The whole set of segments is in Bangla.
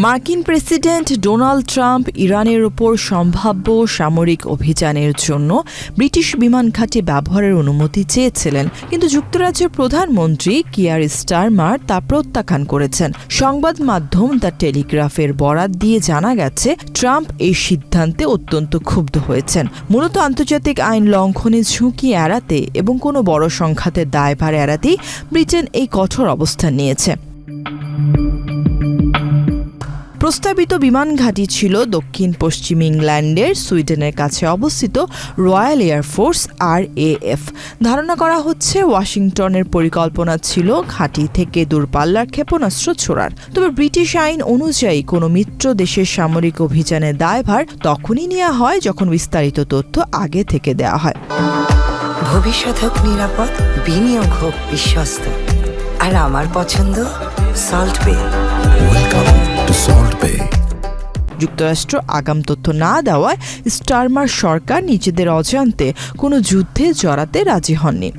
মার্কিন প্রেসিডেন্ট ডোনাল্ড ট্রাম্প ইরানের ওপর সম্ভাব্য সামরিক অভিযানের জন্য ব্রিটিশ বিমান ঘাঁটি ব্যবহারের অনুমতি চেয়েছিলেন, কিন্তু যুক্তরাজ্যের প্রধানমন্ত্রী কিয়ার স্টারমার তা প্রত্যাখ্যান করেছেন। সংবাদ মাধ্যম দ্য টেলিগ্রাফের বরাত দিয়ে জানা গেছে, ট্রাম্প এই সিদ্ধান্তে অত্যন্ত ক্ষুব্ধ হয়েছেন, মূলত আন্তর্জাতিক আইন লঙ্ঘনের ঝুঁকি এড়াতে এবং কোনো বড় সংঘাতের দায়ভার এড়াতেই ব্রিটেন এই কঠোর অবস্থান নিয়েছে। প্রস্তাবিত বিমান ঘাঁটি ছিল দক্ষিণ পশ্চিম ইংল্যান্ডের সুইডেনের কাছে অবস্থিত রয়্যাল এয়ারফোর্স RAF। ধারণা করা হচ্ছে ওয়াশিংটনের পরিকল্পনা ছিল ঘাঁটি থেকে দূরপাল্লার ক্ষেপণাস্ত্র ছোড়ার। তবে ব্রিটিশ আইন অনুযায়ী কোনো মিত্র দেশের সামরিক অভিযানের দায়ভার তখনই নেওয়া হয় যখন বিস্তারিত তথ্য আগে থেকে দেওয়া হয়। ভবিষ্যৎ হোক নিরাপদ, বিনিয়োগ হোক বিশ্বস্ত, আর আমার পছন্দ সল্ট বে। যুক্তরাষ্ট্র আগাম তথ্য না দেওয়ায় স্টারমার সরকার নিজেদের অজান্তে কোনো যুদ্ধে জড়াতে রাজি হননি।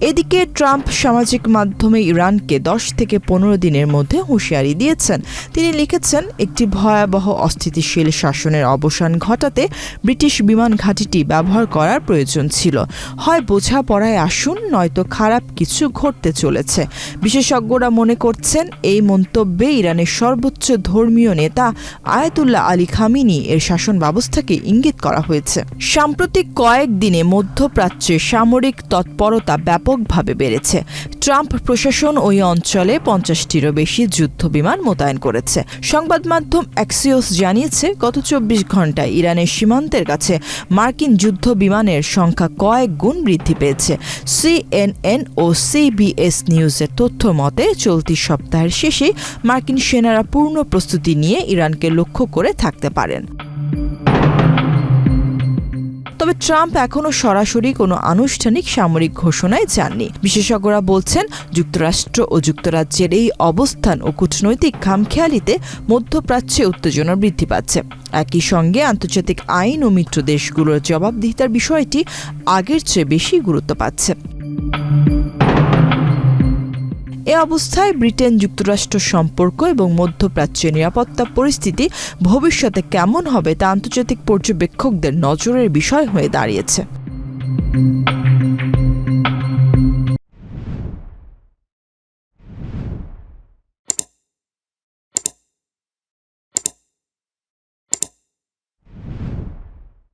এদিকে ট্রাম্প সামাজিক মাধ্যমে ইরানকে 10 থেকে 15 দিনের মধ্যে হুঁশিয়ারি দিয়েছেন। তিনি লিখেছেন, একটি ভয়াবহ অস্থিতিশীল শাসনের অবসান ঘটাতে ব্রিটিশ বিমান ঘাঁটিটি ব্যবহার করার প্রয়োজন ছিল। হয় বোঝাপড়ায় আসুন, নয়তো খারাপ কিছু ঘটতে চলেছে। বিশেষজ্ঞরা মনে করছেন, এই মন্তব্যে ইরানের সর্বোচ্চ ধর্মীয় নেতা আয়াতুল্লাহ আলী খামিনি এর শাসন ব্যবস্থাকে ইঙ্গিত করা হয়েছে। সাম্প্রতিক কয়েকদিনে মধ্যপ্রাচ্যে সামরিক তৎপরতা ব্যাপকভাবে বেড়েছে। ট্রাম্প প্রশাসন ওই অঞ্চলে 50টিরও বেশি যুদ্ধ বিমান মোতায়েন করেছে। সংবাদ মাধ্যম অ্যাক্সিওস জানিয়েছে, গত 24 ঘণ্টায় ইরানের সীমান্তের কাছে মার্কিন যুদ্ধ বিমানের সংখ্যা কয়েক গুণ বৃদ্ধি পেয়েছে। CNN ও CBS নিউজের তথ্য মতে, চলতি সপ্তাহের শেষে মার্কিন সেনারা পূর্ণ প্রস্তুতি নিয়ে ইরানকে লক্ষ্য করে থাকতে পারেন। তবে ট্রাম্প এখনও সরাসরি কোনো আনুষ্ঠানিক সামরিক ঘোষণায় যাননি। বিশেষজ্ঞরা বলছেন, যুক্তরাষ্ট্র ও যুক্তরাজ্যের এই অবস্থান ও কূটনৈতিক খামখেয়ালিতে মধ্যপ্রাচ্যে উত্তেজনা বৃদ্ধি পাচ্ছে। একই সঙ্গে আন্তর্জাতিক আইন ও মিত্র দেশগুলোর জবাবদিহিতার বিষয়টি আগের চেয়ে বেশি গুরুত্ব পাচ্ছে। এ অবস্থায় ব্রিটেন যুক্তরাষ্ট্র সম্পর্ক এবং মধ্যপ্রাচ্যের নিরাপত্তা পরিস্থিতি ভবিষ্যতে কেমন হবে তা আন্তর্জাতিক পর্যবেক্ষকদের নজরের বিষয় হয়ে দাঁড়িয়েছে।